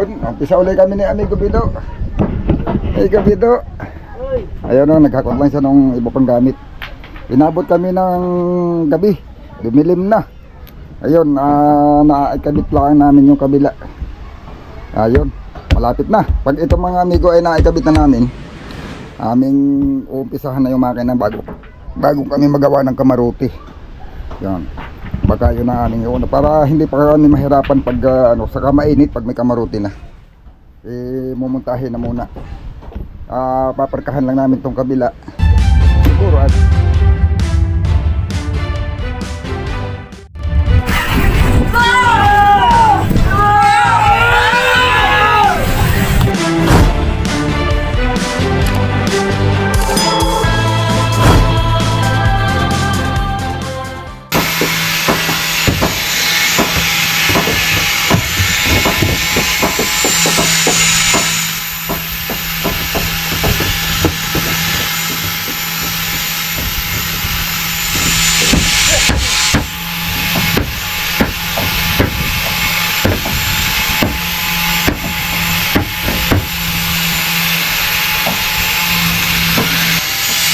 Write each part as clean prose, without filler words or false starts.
Ayun, umpisa ulit kami ni Amigo Bido. Amigo Bido. Ayun o, naghakot lang siya ng iba pang gamit. Inabot kami ng gabi. Dumilim na. Ayun, naikabit lang namin yung kabila. Ayun, malapit na. Pag itong mga amigo ay naikabit na namin, aming uumpisahan na yung makina bago kami magawa ng kamaruti. Yan. Baka yun ang aming iuna para hindi pa kami mahirapan pag saka mainit pag may kamaruti na. Mumuntahin na muna. Paparkahan lang namin tong kabila. Siguro at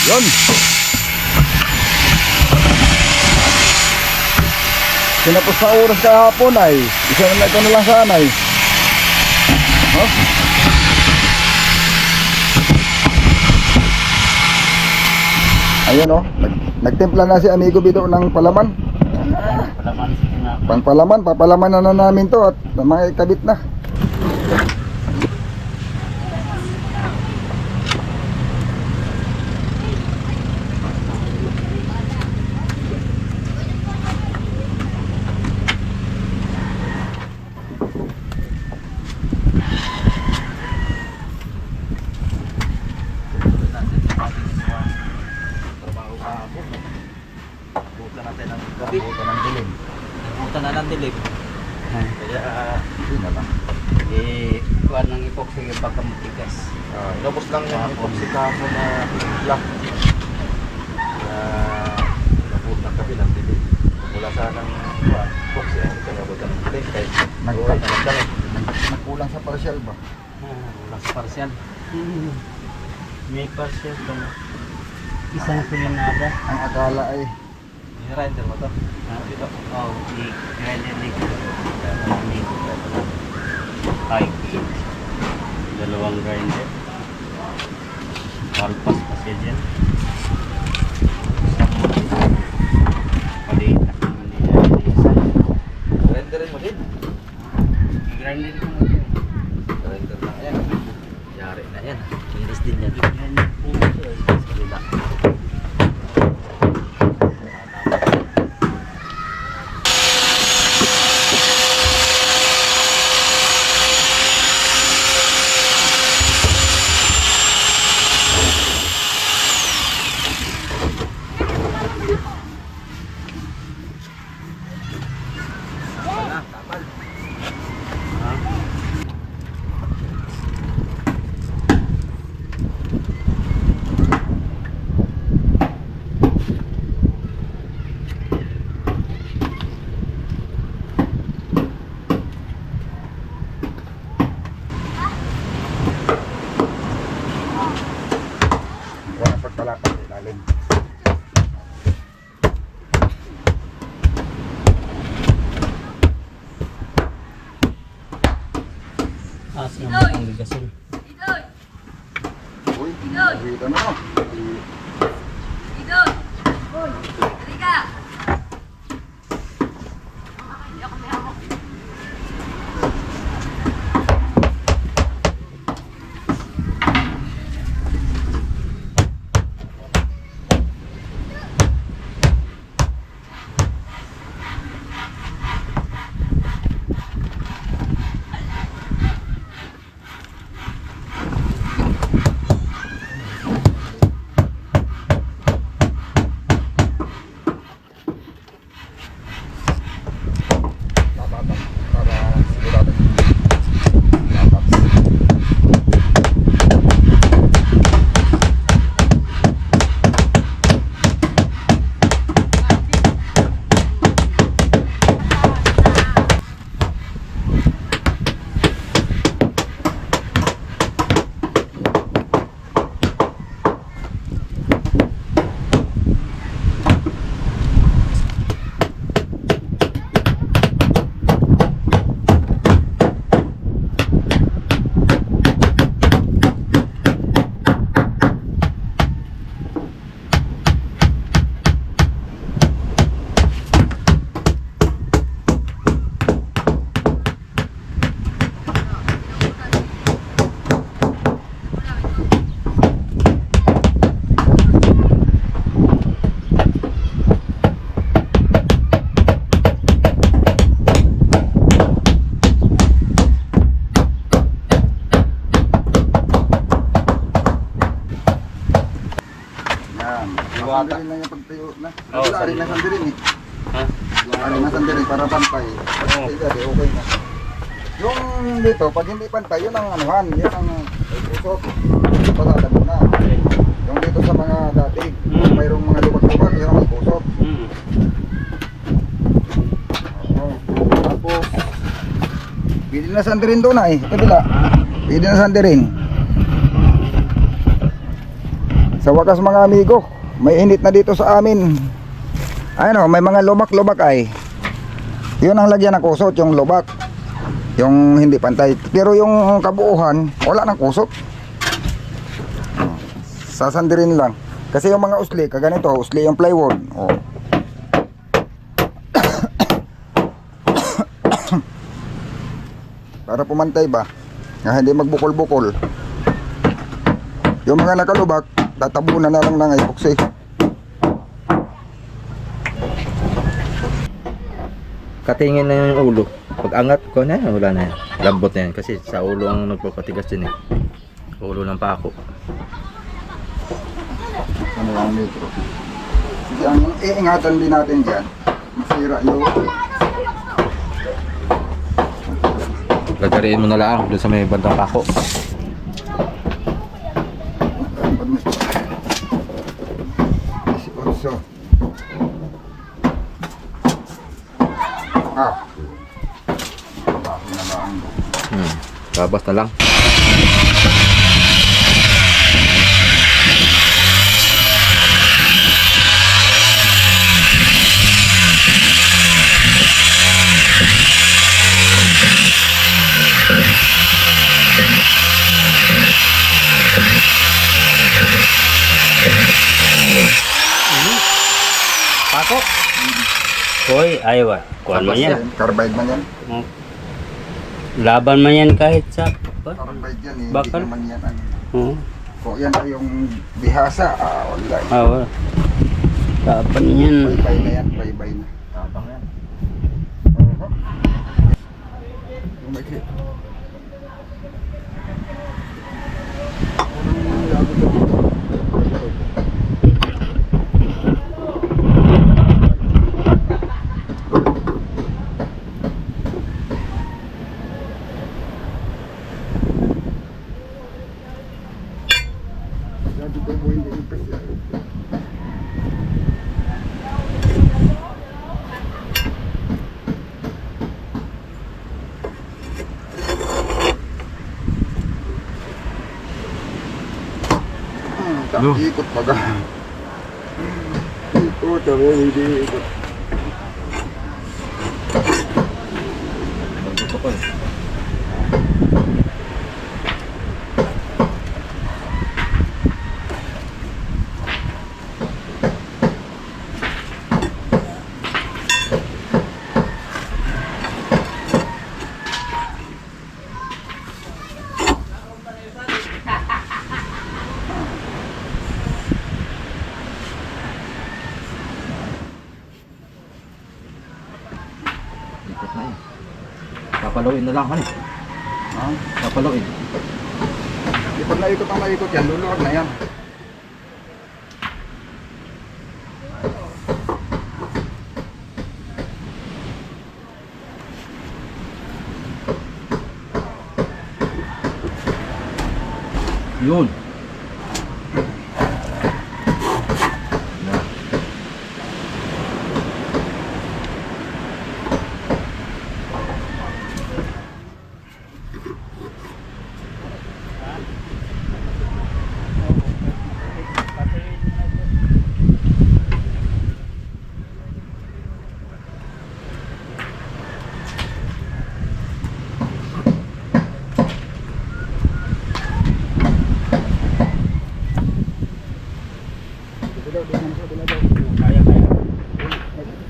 yun. Sinapos sa oras kahapon ay isa na ito na lang sana ay. Huh? Ayan o, nagtimpla na si Amigo Bido ng palaman. Pangpalaman, papalaman na namin to at mga ikabit na. Buta na ng dilim. Kaya yun na lang. kuha ng epoxy yung baka matigas. Tapos lang yung epoxy mo na black. Nabut ng kabilang dilim. Mula sa ng epoxy ay ito nabut ng dilim. Kahit nagkulang sa partial ba? Wala sa partial. May partial ba? Isang kulinada. Ang akala ay i-render mo to. Dito. Oh, i-render dito. Ay, dalawang grinder. Palpas pa siya dyan. Paliit na. Renderin mo din. I-grinder ko mo dyan. Render na yan. Yari na yan. Iris din yan. I-grinder po mo siya. Sa kalila. pagpalapat ilalim. Naman ang bigasin. Uy, nakita na ako. ata. Sandirin lang yung pagtayo na. Oo, Wala rin na sandirin eh. Ha? Wala rin na sandirin para pantay. Oo. Sige, okay na. Yung dito, pag hindi pantay, yun ang anuhan, yun ang usok. Pasada muna. Yung dito sa mga dating, mayroong mga lubag-lubag, yun ang usok. Oo. Tapos, pwede na sandirin doon na eh. Kabila. Pwede na sandirin. Sa wakas mga amigo, may init na dito sa amin. Ayun o, may mga lubak-lubak ay. Yun ang lagyan ng kusot, yung lubak. Yung hindi pantay. Pero yung kabuuhan, wala nang kusot. Sasandirin lang. Kasi yung mga usli, kaganito, usli yung plywood. Oh. Para pumantay ba? Na hindi magbukol-bukol. Yung mga nakalubak, tatabunan na lang ng epoxy. Katingin na yung ulo. Pag angat ko na yan, wala na yan. Lambot na yan. Kasi sa ulo ang nagpapatigas din eh. Ulo ng pako. Ano lang metro. Sige, ang iingatan din natin dyan. Masira yung... Lagariin mo na lang doon sa may bandang pako. Ah. Bakit na lang. Babas na lang. Pako. Hoy, ayaw. Kuhan man yan. Carbide man yan. Laban man yan kahit sa... Carbide yan eh. Bakal? Hindi naman yan. Ano. Oo. Kung yan ay yung bihasa, wala. Wala. Laban yan. Bye-bye na yan, bye-bye na. Tabang yan. Umikit. Ikot baga. Ikot, hindi ikot. Ikot na yan. Papaluin na lang kan eh. Ha? Papaluin. Di pag naikot ang naikot yan, luluwag na yan. Yun.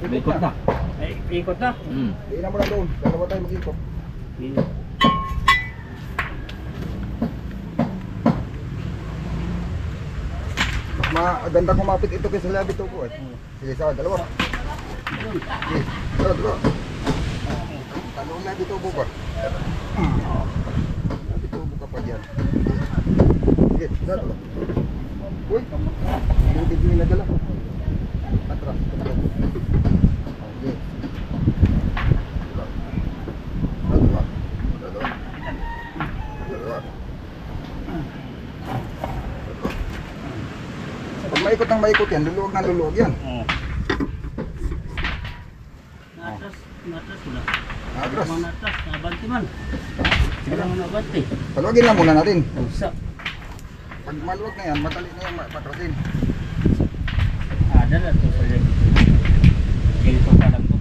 Ikot na. Ay, ikot na. Di na mo na doon, dalawa tayo mag-ikot. Mas maganda kumapit ito kaysa labi ito po eh. Sige, sa dalawa. Sige, sa dalawa. Tanong labi ito po ba? Labi ito po ka pa dyan. Sige, sa dalawa. Uy, hindi ko na dala. maikot ng maikot yan, luluwag na luluwag yan. Oh. Natas, natas wala. Atras. Mga natas, nabanti man. Wala man nabanti. Paluwagin lang muna natin. Usa. Pag maluwag na yan, madali na yung patrasin. Ada na to sa leg. Ganito pa lang to.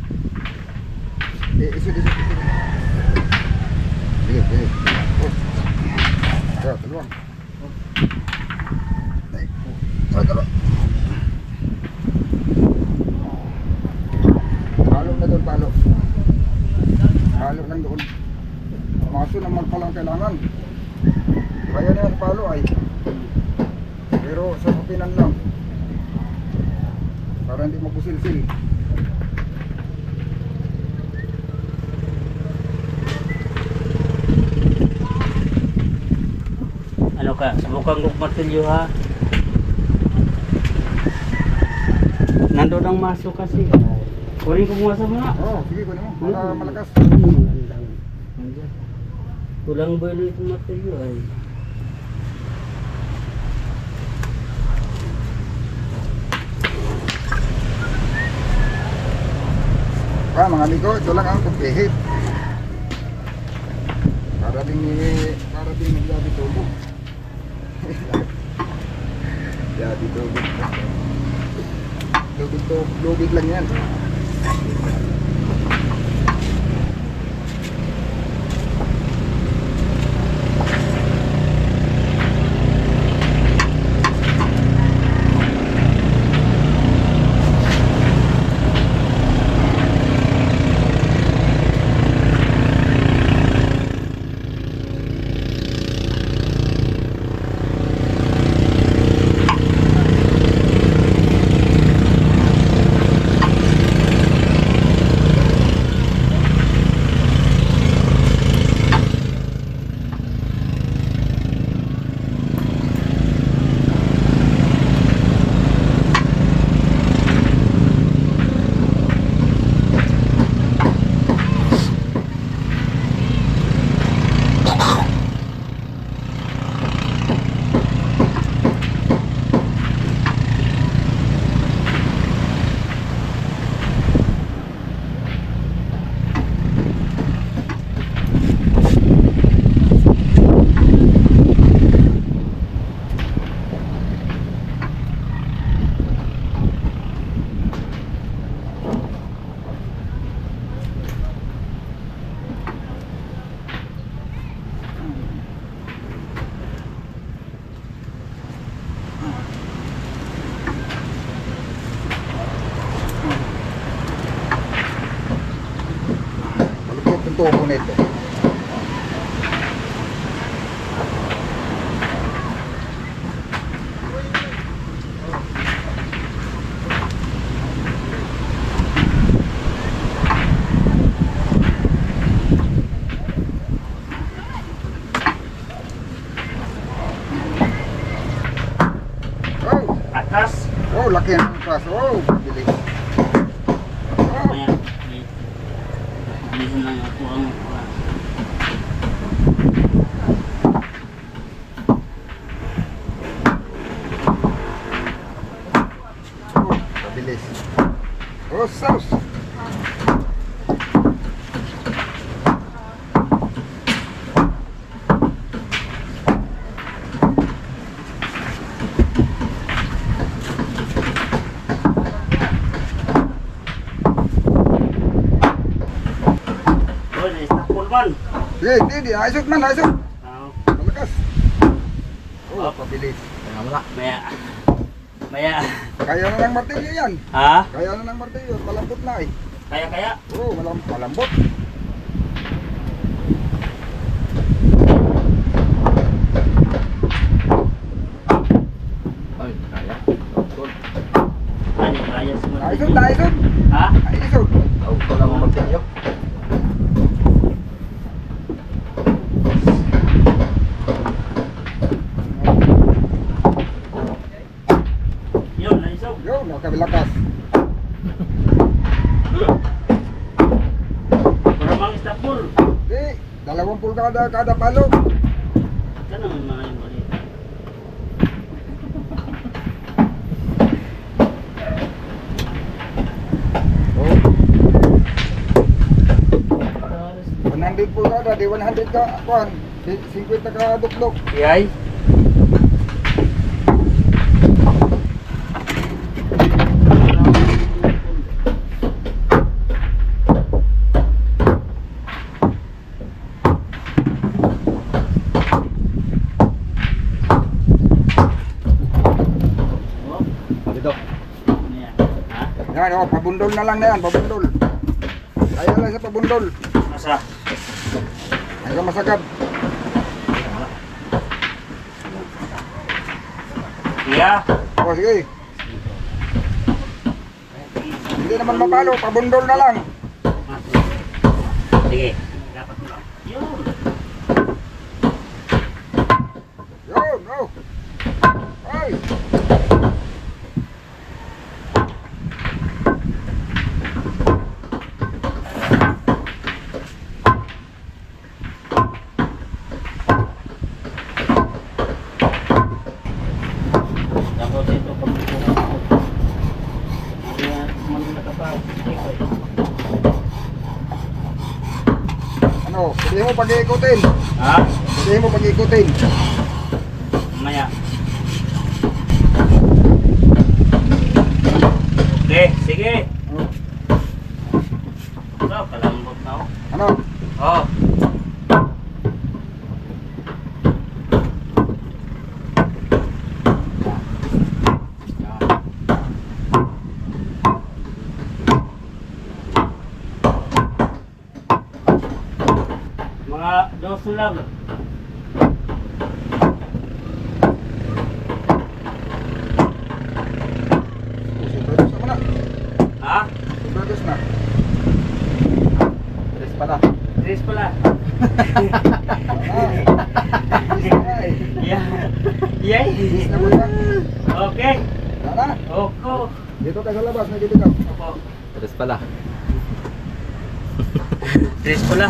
Isud. Sige. Oh. Kaya, taluwag. Tara. Palo na doon, palo. Palo lang doon. Maso naman palang kailangan. Kaya na yung palo ay. Pero sa kapinan lang. Para hindi mapusilsil. Ano ka? Subukan kong martilyo ha. Nandun ang maso kasi. Kunin ko muna sa mga. Oo, sige ko mo. Para malakas. Kulang ba ito martilyo ay? Mga amigo, ito lang ang pagpihit. Para din naglabi tubo. Labi tubo. Lubid lang yan. Tubo nito. Atas. Oh, laki ng atras. Oh, bilis. Oh. Ayan. Bilisan lang ako ang Bilis. Oh, sauce. man. Hindi. Ayos man, ayos. Oh. Malakas. Oh, pabilis. Kaya wala. Maya. Kaya na ng martilyo yan. Ha? Kaya na ng martilyo. Malambot na eh. Kaya. Oo, malambot. Ay, kaya. Good. Ano kaya sa Ayos, ayos. Ha? Ayos. Tawag ko lang ang martilyo. Yun, naisog. Yun, nakabilakas. Para mang istapul. Di, 20 kada palo. Kan naman mga yung mali. 100 pulgada, di 100 ka, kuan, di 50 ka dukdok. Yay. Dito. Yan, oh, pabundol na lang na yan, pabundol. Kaya lang sa pabundol. Masa. Ay ka masagad. Iya. O, sige. Hindi naman mapalo, pabundol na lang. Sige. Dapat mo lang. Yun. Yun, oh. Ay. Tapos ito pag Ano, pwede mo pag-iikutin. ha? Pwede mo pag-iikutin. Maya. Okay, sige. Oh. So, kalambot na ako. Ano? Oh. Mga dos lang. Sigurados na muna. Ha? Sigurados na. Tres pala. Tres pala. Ay. Yeah. Yay. Bis na muna. Okay. Tara. Oko. Dito ka sa labas, nagdito ka. Opo. Tres pala. Tres pala.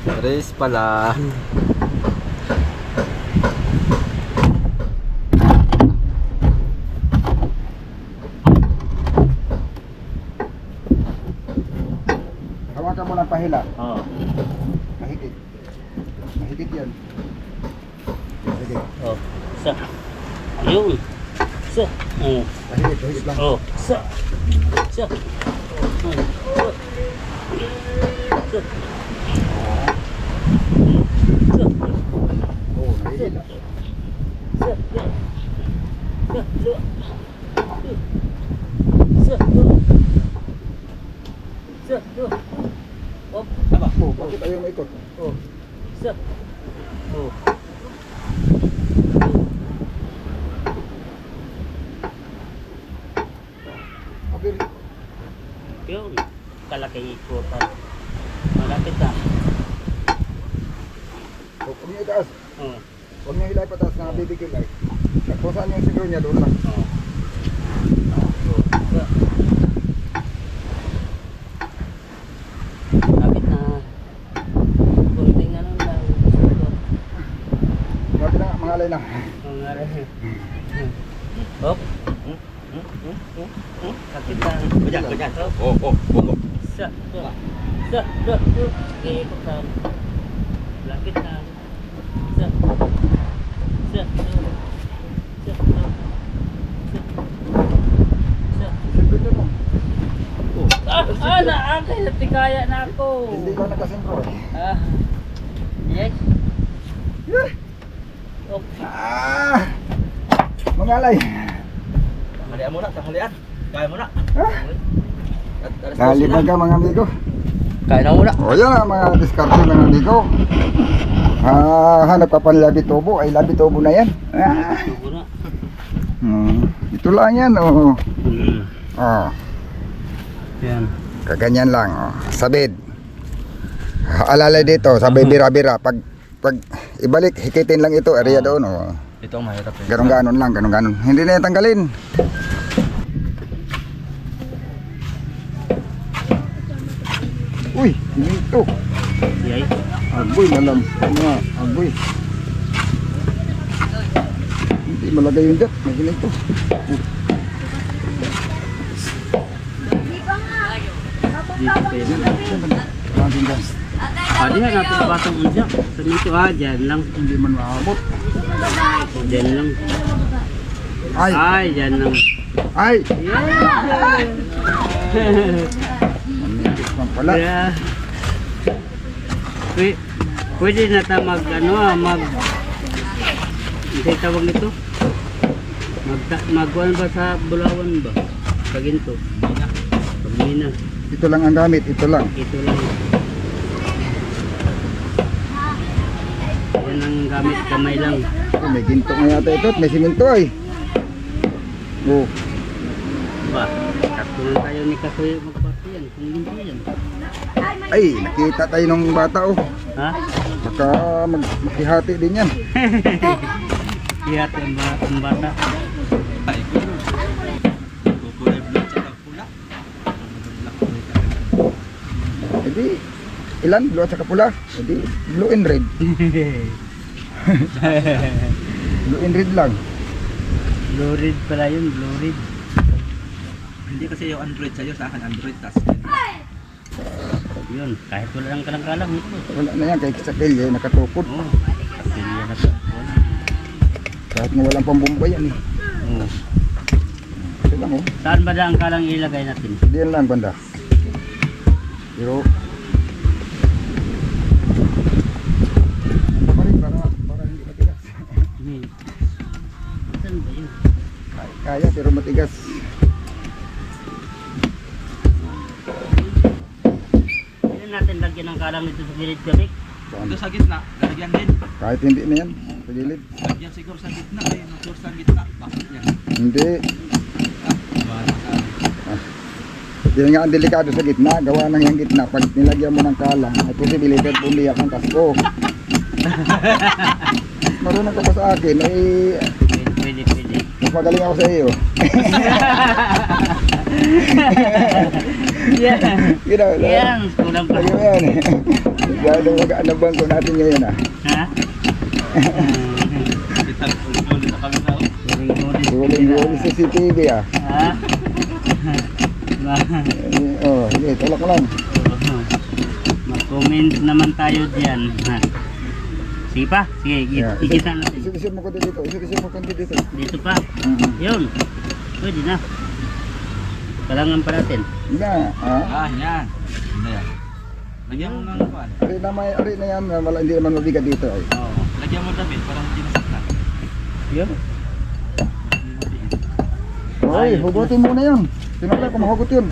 Tres pala. Hawakan mo ng pahila. Oh. Mahigit. Mahigit yan. Sige. Oh. Sa. Ayun. Sa. Oh. Mahigit, mahigit lang. Oh. Sa. Sa. Oh. Sa. Sa. Oh, mahigit lang. Sa. Sa. Sa. Sa. Sa. Oh. Aba. Oh, bakit ayaw maikot? Oh. Sa. Oh. Okay. Yun. Kalaki ikutan. Malapit na. Oh, huwag niyo itaas. Oh. Huwag niyo hilay pataas na bibigil ay. Kung saan yung siguro niya, doon lang. Oh. Oh. Sa. Malapit na. Kunting ano lang. Grabe na, mga alay na. Hop. Sakit na. Ganyan, ganyan. Hop. Oh, oh, oh. Sa. Sa. Sa. Sa. Ikutan. Lapit na. Sa. Sa. Sa. Sa. Sa. Siyempre ka mo. Naakay na tikaya na ako. Hindi ka nakasentro eh. Ah. Yes. Yeah. Okay. Ah! Mga alay. Tanghalian muna, tanghalian. Kaya muna. Kalibag ka mga amigo. Kaya na muna. O yan ang mga diskarte ng amigo. Hanap ka pa ng labi tubo. Ay labi tubo na yan. Tubo na. Ito lang yan. Oh. Oh. Yan. Kaganyan lang. Oh. Sabid. Alalay dito. Sabay bira-bira. Pag ibalik, hikitin lang ito. Area doon. Oh. Ito ang mahirap. Ganon-ganon lang. Ganon-ganon. Hindi na yan tanggalin. Uy, ito. Yay. Agoy, malam. Mga agoy. Hindi malagay yung jet. May ginito. Dito kayo. Natin dyan. Pwede na natin batang unja. Tumito dyan lang. Hindi man maabot. Dyan lang. Ay! Ay, dyan lang. Ay! Yeah. Manipis man pala. Yeah. Pwede na ta mag hindi tawag nito. Magkuhan ba sa Bulawan ba? Paginto. Pagmina. Ito lang ang gamit, ito lang. Ito lang. Yan ang gamit, kamay lang. Oh, may ginto nga yata ito at may simento ay. Oh, Ba, tatlo na tayo ni Katoy magparte yan. Kung ginto yan. ay, nakita tayo ng bata oh. Ha? Baka makihati din yan. Ihat ang bata. Edi, ilan? Blue at saka pula? Edi, blue and red. Blue and red lang. Blue red pala yun, blue red. Hindi kasi yung Android sa'yo, sa akin Android tas. Yun, kahit wala lang kalang-kalang ito. Wala na yan, kahit sa kilye, nakatukod. Oo, kasi yan na to. Kahit nga walang pambumba yan eh. Oo. Ito lang oh. Saan ba ang kalang ilagay natin? Diyan lang banda. Pero, pa rin para hindi matigas. Saan ba yun? Kaya pero matigas. Hindi natin lagyan ng kalang nito sa gilid gabi. Saan? Ito sa gitna, lalagyan din. Kahit hindi na yan, sa gilid. Lagyan siguro sa gitna, kayo nag-source sa gitna. Bakit yan? Hindi. Yan nga ang delikado sa gitna. Gawa ng yung gitna. Pag nilagyan mo ng kalang, may posibilidad bumiyak ang kasko. Marunong ka pa sa akin, eh, Pwede. mas magaling ako sa iyo. Yan. Ginawa na. Yan, kulang pa. Lagi mo yan. Gano'ng magaan ang bangko natin ngayon ah. Ha? Ulit sa kami na. Huling-huling sa CCTV ah. Ha? Oh, sige, tulak lang. Mag-comment naman tayo dyan. Ha? Sige pa, sige, Yeah. ikita natin. Isip mo konti dito, isip mo konti dito. Dito pa. Yun. Pwede na. Kalangan pa natin. Na, ah. Ah, yan. Ano yan? Lagyan mo ng kuan. Ari na yan, wala, hindi naman mabigat dito ay. Oo. Lagyan mo damit para hindi nasaktan. Yun. Hoy, hugutin mo na yun. Tinatay ko mahugot yun.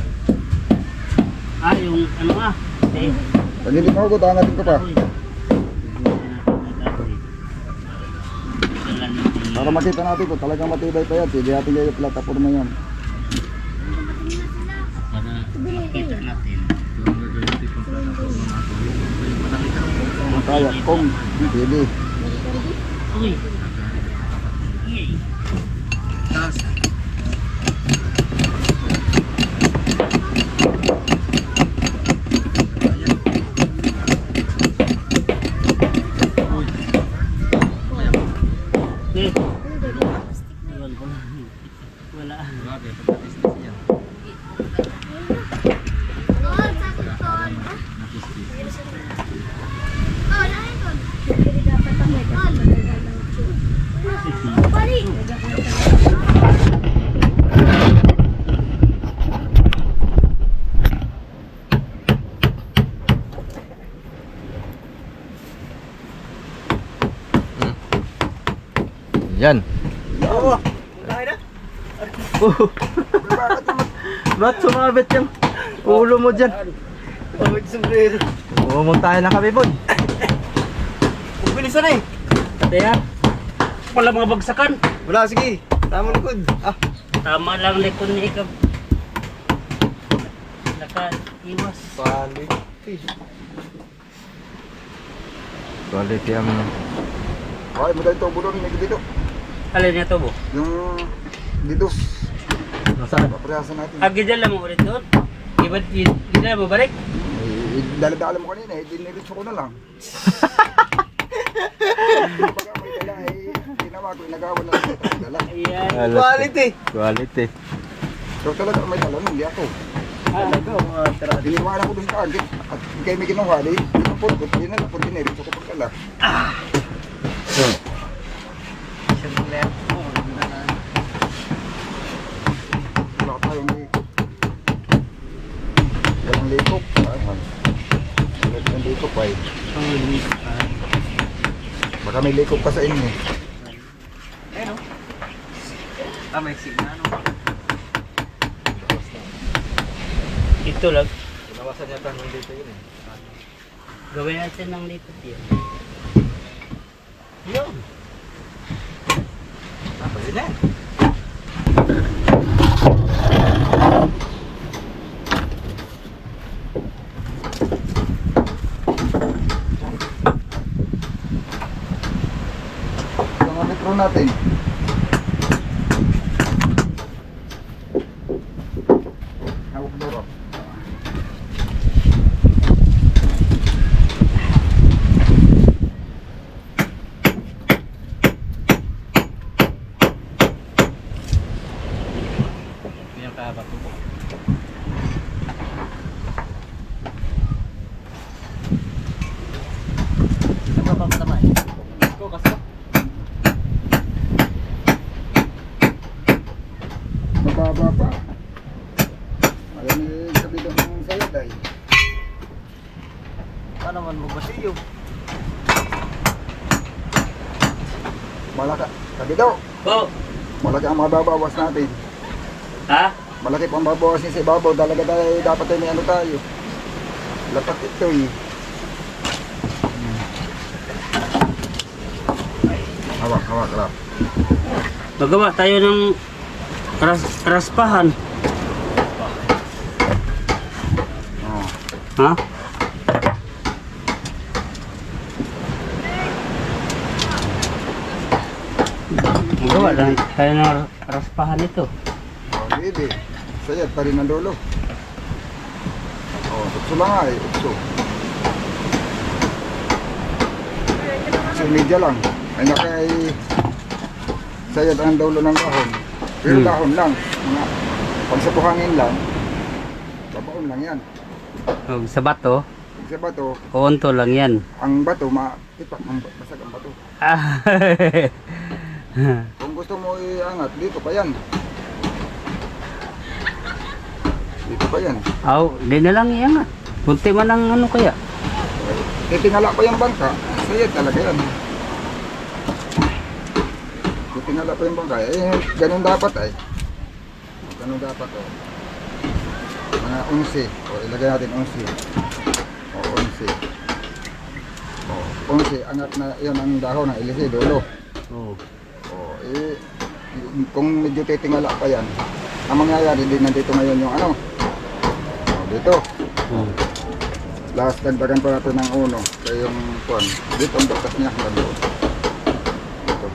Ah, yung ano eh. Pag hindi mahugot, angatin ko pa. Uy. Para makita natin kung talagang matibay pa yan. Sige natin kayo plataforma yan. Para makita natin. Kaya, kung pwede. Uy. Uy. Tapos, Eh. Iwan ko na. Wala. grabe, pagka-business yan. Yan. Oo. Ba't sumabit yung ulo mo dyan? Pagod sombrero. Umong tayo na kami, Bod. Bilisan eh. Kaya, wala mga bagsakan. Wala, sige. Tama likod. Ah, Tama lang likod ni ikaw. Naka-iwas. pali. Quality ang... Okay, mo tayo ito, bulong dito. Alin niya to, Bo? Yung dito, Nasaan? paprehasan natin. Agidala mo ulit doon. Gidala mo balik? Daladala mo kanina, diniritso ko na lang. Pagka may dala, ginawa ko, inagawan na lang ito dala. Ayan. Quality. Quality. So talaga may dala, hindi ako. Iniwanan ko doon sa agit. At kayo may kinuha, di pinupulot. Hindi na napulot din eh. Gusto ko pagkala. Wala tayong likop. Walang likop. Wala tayong likop ay. Baka may likop pa sa inyo. May signal. Ito lang. Pinawasan yata ng dito yun eh. Gawin natin ng lipat yun. Yun. Tapos yun eh. Ang metro natin. Hawak duro. Yung kabat ko. Ano ba patama eh? Ito kasi. Mababa pa. Alam niyo sabi doon ng sayad ay. Paano man mo ba siyo? Malaka. Sabi daw. Oh! Malaki ang mababawas natin. Ha? Malaki pang babawas niya sa ibabaw. Talaga tayo dapat ay may ano tayo. Lapat ito eh. Hawak, hawak lang. Magawa tayo ng raspahan. Oh. Ha? Magawa lang tayo ng raspahan ito. Oh, hindi. Sayad pa rin ang dulo. Oh, utso lang nga eh. Utso. Sa media lang. Ay nakay sayad ang dulo ng dahon. Pero dahon lang. Mga pag sa buhangin lang, babaon lang yan. Oh, sa bato, Pag sa bato, onto lang yan. ang bato, matipak, basag ang bato. Ah. Kung gusto mo iangat, dito pa yan. Dito pa yan. Aw, di na lang yan nga. Kunti man ang ano kaya. Titingala pa yung bangka, sayad talaga yan. Titingala pa yung bangka, eh, ganun dapat ay. Ganun dapat oh. Mga 11, o ilagay natin 11. O 11. O 11, angat na yun ang dahon ng ilisi, dulo. Oh. O eh, kung medyo titingala pa yan, ang mangyayari din nandito ngayon yung ano. O dito. Oh. Last dagdagan pa natin ng uno. Kaya yung kuwan. Dito ang batas niya. Dito.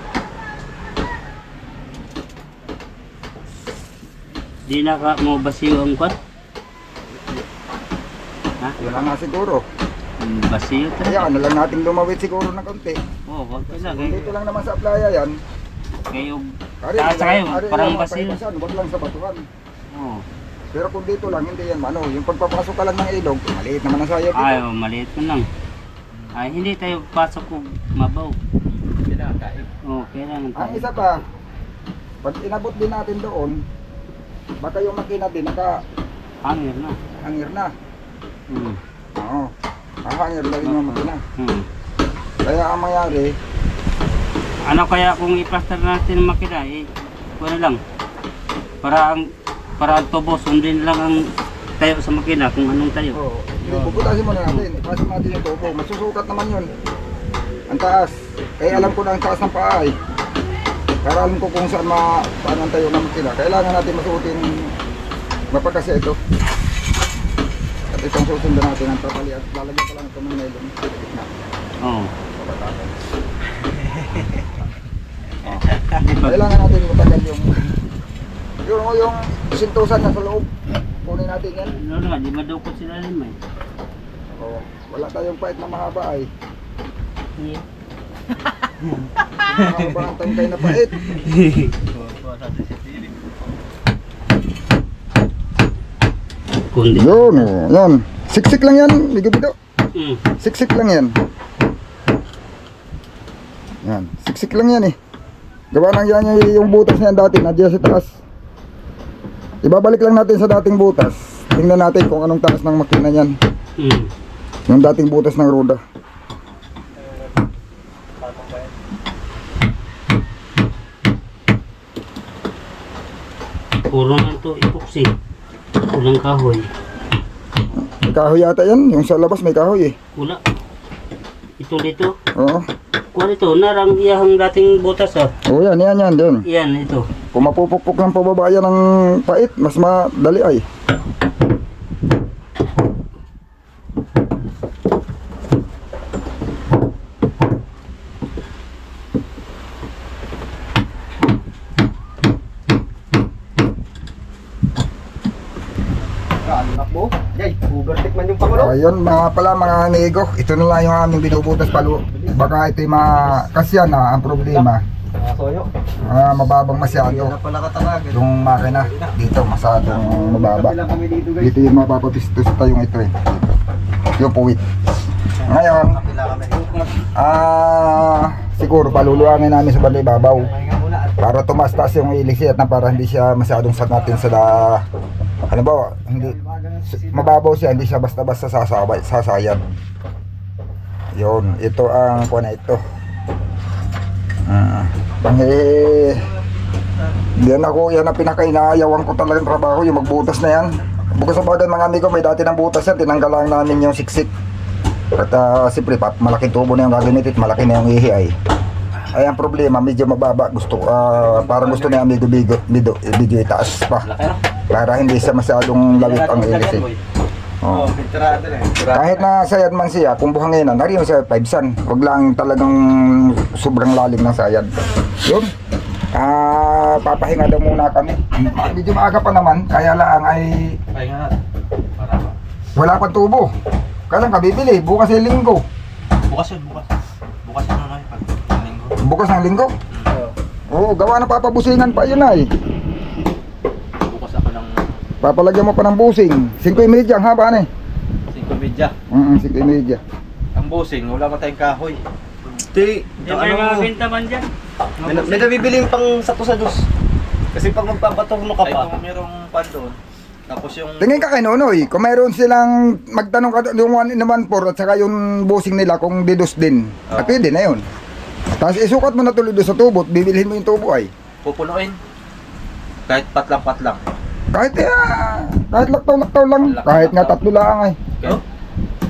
Di na ka mo basiyo ang kwan? Ha? Yun lang nga siguro. Basiyo talaga. Kaya ano lang natin lumawit siguro ng konti. Oh, wag ka na. Kung dito lang naman sa playa yan. Kayo, Ari, taas kayo, parang mga basiyo. paipasan, wag lang sa batuhan. Oh. Pero kung dito lang, hindi yan ano. Yung pagpapasok ka lang ng ilog, maliit naman ang sayad dito. Ay, oh, maliit mo lang. Ay, hindi tayo pasok kung mabaw. Oh, kailangan Ang tayo. isa pa, pag inabot din natin doon, baka yung makina din Hangir na. nakahangir na. Hmm. Oo. Hahangir na rin yung makina. Hmm. Kaya ang mangyari, Ano kaya kung i-plaster natin ang makina, eh, ano lang. Para ang tubo, sundin lang ang tayo sa makina kung anong tayo. oo, bubutasin muna natin. Ipasok natin yung tubo. Masusukat naman yun. Ang taas. Kaya alam ko na ang taas ng paa eh. Para alam ko kung saan paano ang tayo ng makina. Kailangan natin masuotin mapagkasi ito. At itong susundan natin ang papali at lalagyan ko lang ito ng nylon sa gitna. Oo. Kailangan natin matagal yung sintusan na sa loob. Kunin natin yan. Ano nga, di madukot sila rin may. Oo. Wala tayong pait na mahaba ay. Yeah. Mahaba ang tangkay na pait. kundi. Yun, oh, yan. Siksik lang yan, amigo Bido. Mm. Siksik lang yan. Yan, siksik lang yan eh. Gawa nang yan yung butas niyan dati, nandiyan sa taas. Ibabalik lang natin sa dating butas. Tingnan natin kung anong taas ng makina niyan. Mm. Yung dating butas ng roda. Puro na to epoxy. Kulang kahoy. May kahoy yata yan, yung sa labas may kahoy eh. Wala. Ito dito. Oo. Kuha ito, narang iyahang dating butas ah. Oh, yan. Yan, ito. Kung mapupukpok ng pababa yan ng pait, mas madali ay. Overtake man yung pangulo. Ayun, mga pala mga amigo, ito na lang yung aming binubutas palo. Baka ito'y makasya na ang problema. Soyo. Mababang masyado. Na pala katawagan. Yung makina dito masyadong mababa. Lang kami dito guys. Dito yung mapapapistos yung ito eh. Yung puwit. Ngayon, Kapila kami. siguro paluluangin namin sa balay babaw Pahinga muna at para tumastas yung ilisiyat na para hindi siya masyadong sanatin sa ano ba, hindi mababaw siya, hindi siya basta-basta sasayad. Yun, ito ang kuha na ito. Yan ang pinaka-inaayawan ko talagang trabaho, yung magbutas na yan. Bukas sa bagay mga amigo, may dati ng butas yan, tinanggal lang namin yung siksik. At siyempre, malaking tubo na yung gagamitin, malaki na yung ihi ay. Ay ang problema, medyo mababa. Parang gusto na yung amigo video itaas pa. Para hindi siya masyadong lawit ang ilis eh. Oh. pintirado na eh. Kahit na sayad man siya, kung buhangin na, nariyo siya 5 san. Huwag lang talagang sobrang lalim ng sayad. Yun. Papahinga daw muna kami. Medyo maaga pa naman, kaya lang ay Pahinga natin. Para wala pang tubo. Kailan ka bibili? Bukas ay linggo. bukas yun, bukas. Bukas yun na pag linggo. Bukas ng linggo? Oo, gawa na papabusingan pa yun ay. Bukas ako ng Papalagyan mo pa ng busing. 5:30 ang haba na eh. 5 media. 5:30. Ang busing, wala pa tayong kahoy. Di, Yan may mga binta man dyan. may nabibiling pang sato sa dos. Kasi pag magpapaturno ka Ay, pa, kung merong pan doon, tapos yung Tingin ka kay Nonoy, kung meron silang magtanong ka yung 1 in 1/4 at saka yung busing nila kung didos din. At pwede na yun. Tapos isukat mo na tuloy doon sa tubo at bibilhin mo yung tubo ay. pupunuin. Kahit patlang-patlang. Kahit laktaw-laktaw lang. Kahit nga 3 lang ay. Okay?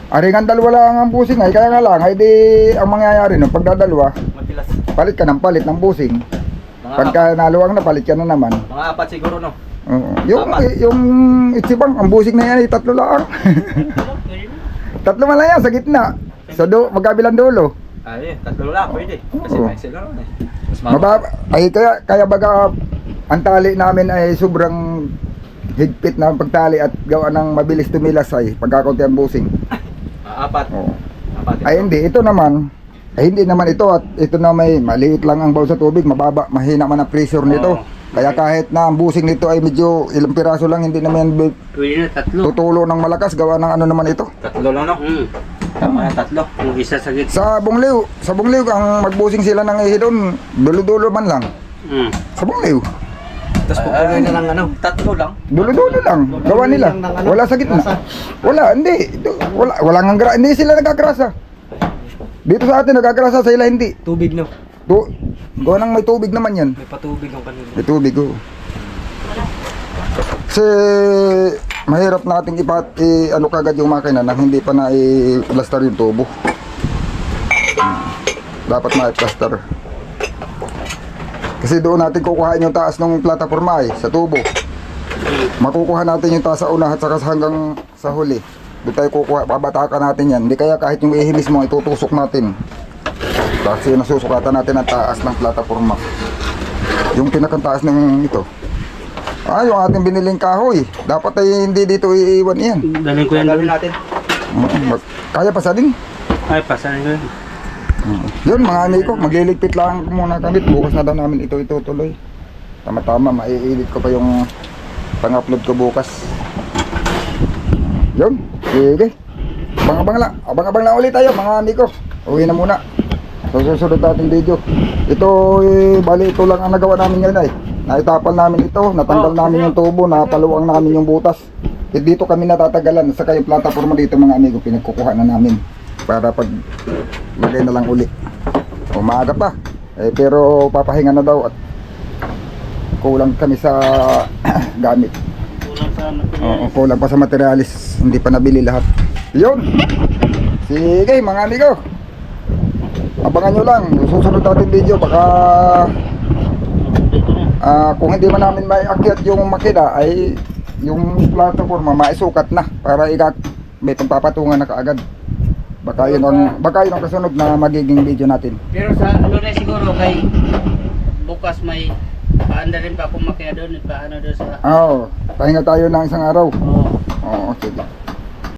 Aringan 2 lang ang busing ay. Kaya nga lang, ay di ang mangyayari no, pagdadalwa, matilas. palit ka ng palit ng busing. Mga, Pagka naluwang na, palit ka na naman. mga 4 siguro, no? Oo. Yung Apat. itsibang, ang busing na yan ay 3 lang. 3 man lang yan sa gitna. Sa magkabilang dulo. Ay, 3 lang, pwede. Kasi Oo. may sila ron eh. Mas Mababa. Ay kaya baga ang tali namin ay sobrang higpit na pagtali at gawa ng mabilis tumilas ay pagkakaunti ang busing. 4. Oo. 4. Ay hindi, ito naman. Ay hindi naman ito at ito na may maliit lang ang baw sa tubig, mababa, mahina man ang pressure nito. Oo. Kaya kahit na ang busing nito ay medyo ilang piraso lang, hindi naman Pwede na 3. tutulo ng malakas gawa ng ano naman ito. 3 lang, no? Tama na 3. Yung isa sa gitna. Sa Bungliw ang magbusing sila ng ihi doon, dulo-dulo man lang. Sa Bungliw, Tapos pupunuin na lang ano. 3 lang. dulo-dulo lang. Gawa nila. Wala sa gitna. Wala, hindi. Wala nga hindi sila nagkakrasa. Dito sa atin nagkakrasa, sa ila hindi. Tubig no. Gawa ng may tubig naman yan. May patubig ang kanina. May tubig, oh. Kasi mahirap nating ano kagad yung makina nang hindi pa na i-plaster yung tubo. Dapat ma-plaster. Kasi doon natin kukuhain yung taas ng plataforma sa tubo. Makukuha natin yung taas sa una at saka hanggang sa huli. Doon tayo kukuha, babatakan natin yan. Hindi kaya kahit yung ihi mismo itutusok natin. Kasi nasusukatan natin ang taas ng plataforma. Yung pinakataas ng ito. Yung ating biniling kahoy. Dapat ay hindi dito iiwan yan. Dalhin ko yan doon. natin. Kaya pa sa din. Ay, pasanin ko yan. Yun mga amigo, magliligpit lang muna kami. Bukas na daw namin ito tuloy. Tama-tama, maiilit ko pa yung pang-upload ko bukas. Yun, sige. Abang-abang lang ulit tayo mga amigo. Uwi na muna. So susunod natin video. Ito bali ito lang ang nagawa namin ngayon ay. Naitapal namin ito, natanggal namin yung tubo, napaluwang namin yung butas. Dito kami natatagalan, saka yung plataforma dito mga amigo, pinagkukuha na namin para pag lagay na lang uli. Umaga pa, pero papahinga na daw at kulang kami sa gamit. Kulang sa material. Oo, kulang pa sa materialis, hindi pa nabili lahat. Yun! Sige mga amigo, abangan nyo lang, susunod natin video, baka kung hindi man namin may akyat yung makina ay yung plataforma maisukat na para may pagpapatungan na kaagad. Baka yun ang kasunod na magiging video natin. Pero sa Lunes siguro kay bukas may paanda rin pa akong makina doon, paano doon sa Oo, pahinga tayo ng isang araw. Oo. Oo, sige.